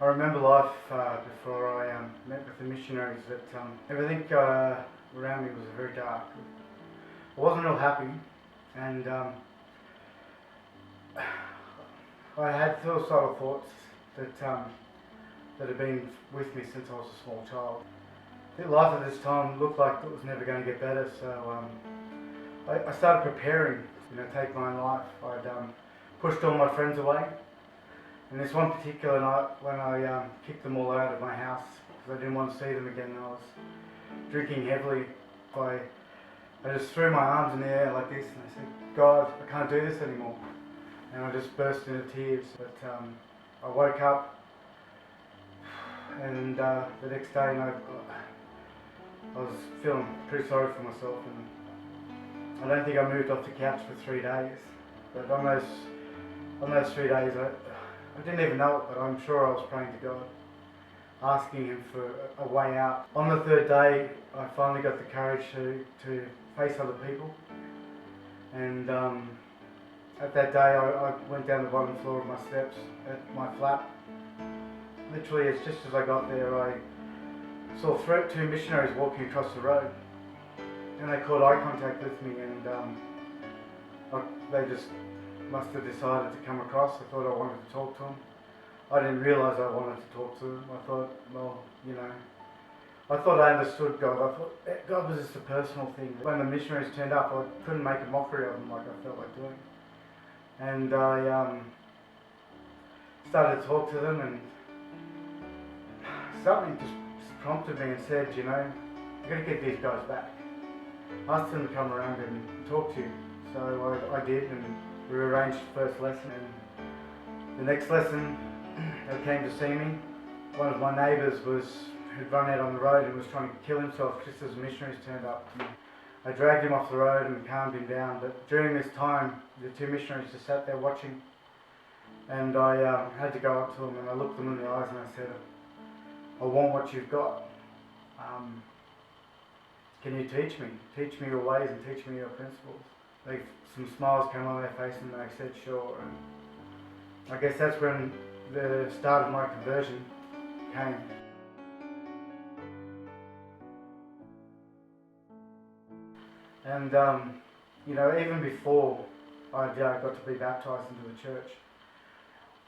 I remember life before I met with the missionaries that everything around me was very dark. I wasn't real happy, and I had suicidal thoughts that had been with me since I was a small child. I think life at this time looked like it was never going to get better, so I started preparing, take my own life. I'd pushed all my friends away. And this one particular night when I kicked them all out of my house because I didn't want to see them again, I was drinking heavily. I just threw my arms in the air like this and I said, God, I can't do this anymore. And I just burst into tears. But I woke up and the next day I was feeling pretty sorry for myself, and I don't think I moved off the couch for 3 days. But on those 3 days I didn't even know it, but I'm sure I was praying to God, asking Him for a way out. On the third day, I finally got the courage to face other people. And at that day, I went down the bottom floor of my steps at my flat. Literally, it's just as I got there, I saw two missionaries walking across the road. And they caught eye contact with me, and they just must have decided to come across. I thought I wanted to talk to them. I didn't realise I wanted to talk to them. I thought, I thought I understood God. I thought God was just a personal thing. When the missionaries turned up, I couldn't make a mockery of them like I felt like doing. And I started to talk to them, and something just prompted me and said, you've got to get these guys back. Ask them to come around and talk to you. So I did, and we arranged the first lesson, and the next lesson they came to see me. One of my neighbours had run out on the road and was trying to kill himself just as the missionaries turned up. I dragged him off the road and calmed him down, but during this time the two missionaries just sat there watching, and I had to go up to them and I looked them in the eyes and I said, I want what you've got. Can you teach me? Teach me your ways and teach me your principles. Some smiles came on their face and they said sure, and I guess that's when the start of my conversion came. And even before I got to be baptised into the church,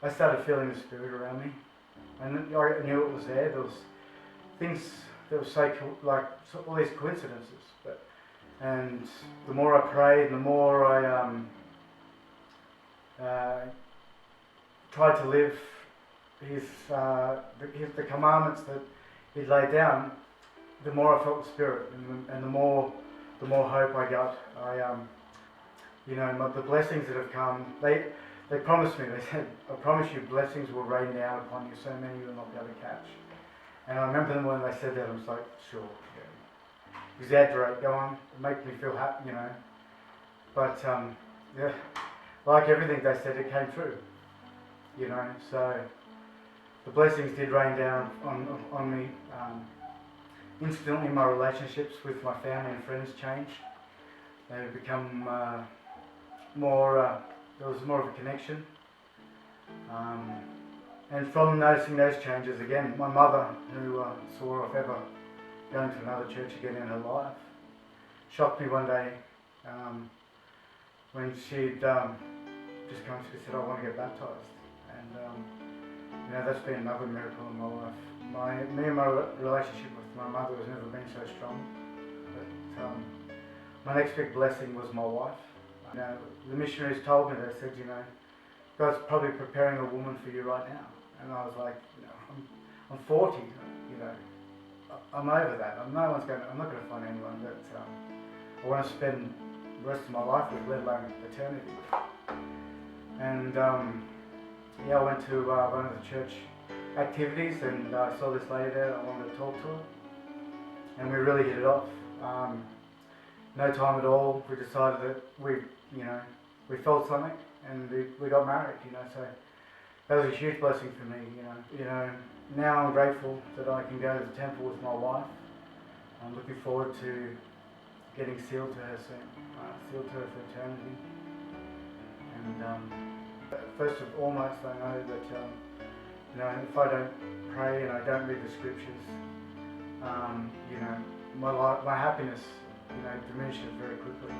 I started feeling the Spirit around me, and I knew it was there. There was things that were all these coincidences, and the more I prayed, the more I tried to live the commandments that He'd laid down, the more I felt the Spirit, and the more hope I got. The blessings that have come, they promised me. They said, "I promise you, blessings will rain down upon you. So many you will not be able to catch." And I remember them when they said that. I was like, "Sure, yeah. Exaggerate, go on, make me feel happy, But like everything they said, it came true, So the blessings did rain down on me. Instantly, my relationships with my family and friends changed. They become more. There was more of a connection. And from noticing those changes, again, my mother, who saw if ever going to another church again in her life, shocked me one day when she'd just come to me and said, I want to get baptised. And that's been another miracle in my life. Me and my relationship with my mother has never been so strong. But my next big blessing was my wife. The missionaries told me, they said, God's probably preparing a woman for you right now. And I was like, I'm 40, I'm over that. I'm not going to find anyone that I want to spend the rest of my life with, let alone eternity. And I went to one of the church activities, and I saw this lady there. I wanted to talk to her, and we really hit it off. No time at all. We decided that we felt something, and we got married. So that was a huge blessing for me. Now I'm grateful that I can go to the temple with my wife. I'm looking forward to getting sealed to her soon, sealed to her for eternity. And first and foremost, I know that You know, if I don't pray and I don't read the scriptures, you know, my happiness, you know, diminishes very quickly.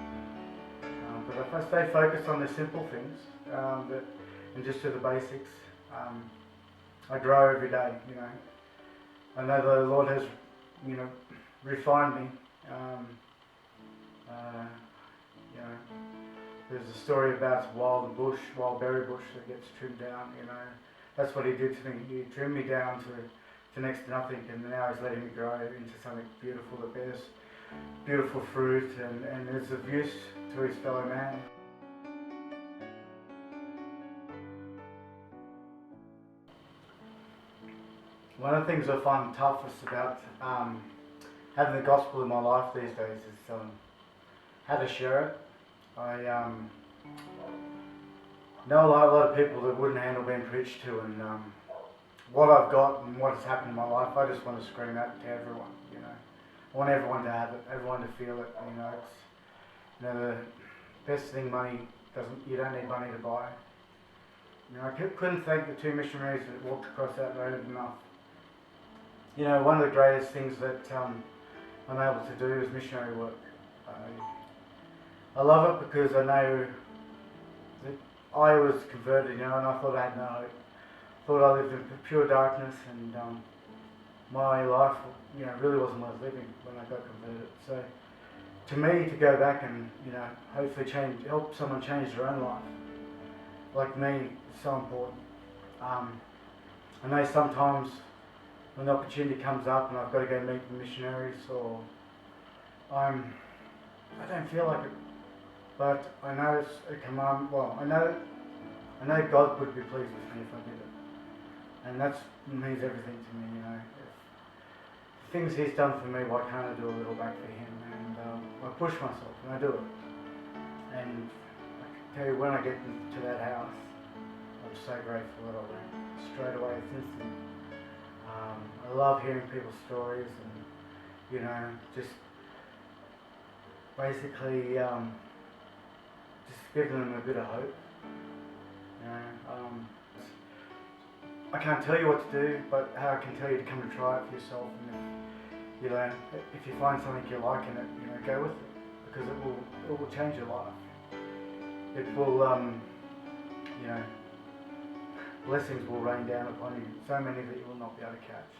But if I stay focused on the simple things, and just do the basics, I grow every day. You know, I know the Lord has, you know, refined me. You know, there's a story about wild berry bush that gets trimmed down. You know, that's what He did to me. He trimmed me down to next to nothing, and now He's letting me grow into something beautiful that bears beautiful fruit and is of use to his fellow man. One of the things I find toughest about having the gospel in my life these days is how to share it. I know a lot of people that wouldn't handle being preached to, and what I've got and what has happened in my life, I just want to scream out to everyone. You know, I want everyone to have it, everyone to feel it. You know, it's, you know, the best thing you don't need money to buy. You know, I couldn't thank the 2 missionaries that walked across that road enough. You know, one of the greatest things that I'm able to do is missionary work. I love it because I know that I was converted, you know, and I thought I had no hope. I thought I lived in pure darkness, and my life, you know, really wasn't worth living when I got converted. So, to me, to go back and, you know, hopefully help someone change their own life, like me, is so important. I know sometimes when the opportunity comes up and I've got to go meet the missionaries, or I don't feel like it, but I know it's a command. Well, I know God would be pleased with me if I did it, and that means everything to me. You know, if the things He's done for me, why can't I do a little back for Him? And I push myself and I do it. And I can tell you, when I get to that house, I'm so grateful that I went straight away. It's instant. I love hearing people's stories, and you know, just basically just giving them a bit of hope. You know, I can't tell you what to do, but how I can tell you to come and try it for yourself. And if you find something you like in it, you know, go with it, because it will change your life. It will, you know, blessings will rain down upon you, so many that you will not be able to catch.